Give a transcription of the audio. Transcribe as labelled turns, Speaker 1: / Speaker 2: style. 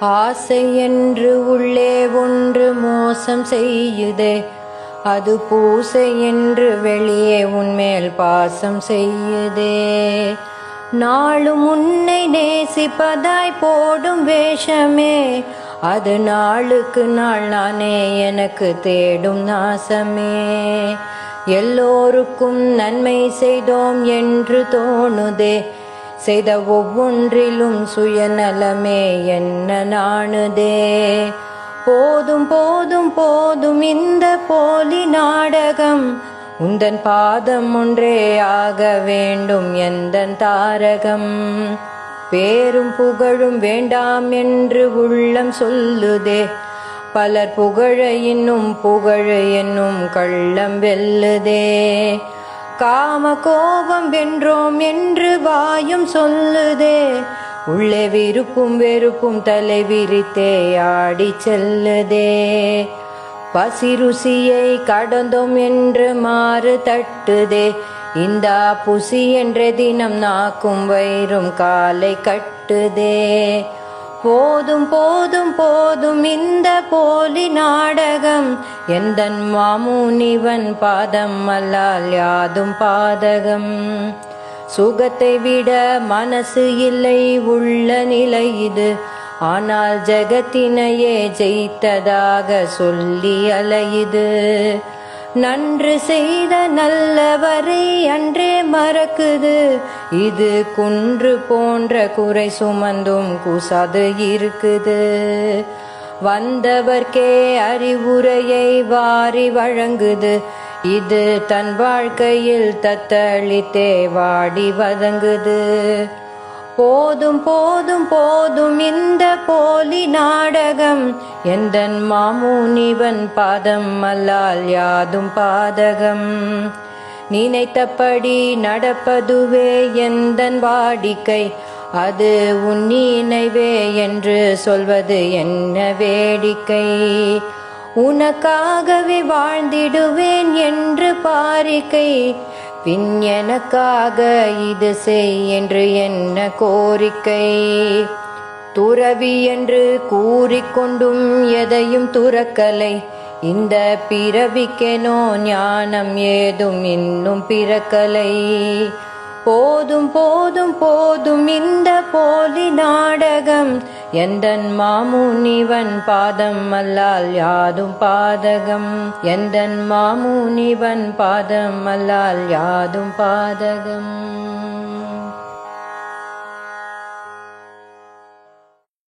Speaker 1: ஆசை என்று உள்ளே ஒன்று மோசம் செய்யுதே, அது பூசை என்று வெளியே உன்மேல் பாசம் செய்யுதே. நாளும் உன்னை நேசிப்பதாய் போடும் வேஷமே, அது நாளுக்கு நாள் நானே எனக்கு தேடும் நாசமே. எல்லோருக்கும் நன்மை செய்தோம் என்று தோணுதே, செய்த ஒவ்வொன்றிலும் சுயநலமே என்ன நாணுதே. போதும் போதும் போதும் இந்த போலி நாடகம், உந்தன் பாதம் ஒன்றே ஆக வேண்டும் எந்தன் தாரகம். பேரும் புகழும் வேண்டாம் என்று உள்ளம் சொல்லுதே, பலர் புகழ இன்னும் புகழ என்னும் கள்ளம் வெல்லுதே. காம கோபம் வென்றோம் என்று வாயும் சொல்லுதே, உள்ளே விருப்பும் வெறுப்பும் தலை விரித்தே ஆடி செல்லுதே. பசி ருசியை கடந்தோம் என்று மாறு தட்டுதே, இந்த புசி என்ற தினம் நாக்கும் வயிறும் காலை கட்டுதே. போதும் போதும் போதும் இந்த போலி நாடகம், எந்தன் மாமுனிவன் பாதம் அல்லால் யாதும் பாதகம். சுகத்தை விட மனசு இல்லை உள்ள நிலை இது, ஆனால் ஜெகத்தினையே ஜெயித்ததாக சொல்லி அலையுது. நன்று செய்த நல்லவரை அன்றே மறக்குது, இது குன்று போன்ற குறை சுமந்தும் கூசாது இருக்குது. வந்தவர்க்கே அறிவுரையை வாரி வழங்குது, இது தன் வாழ்க்கையில் தத்தளித்தே வாடி வதங்குது. போதும் போதும் போதும் இந்த போலி நாடகம், எந்தன் மாமுனிவன் பாதம் அல்லால் யாதும் பாதகம். நினைத்தபடி நடப்பதுவே எந்தன் வாடிக்கை, அது உன் நினைவே என்று சொல்வது என்ன வேடிக்கை. உனக்காகவே வாழ்ந்திடுவேன் என்று பாரிக்கை, பின் எனக்காக இது செய் என்று என்ன கோரிக்கை. துறவி என்று கூறிக்கொண்டும் எதையும் துறக்கலை, இந்த பிறவிக்கெனோ ஞானம் ஏதும் இன்னும் பிறக்கலை. போதும் போதும் போதும் இந்த போலி நாடகம், எந்தன் மாமுனிவன் பாதம் அல்லால் யாதும் பாதகம். எந்தன் மாமுனிவன் பாதம் அல்லால் யாதும் பாதகம்.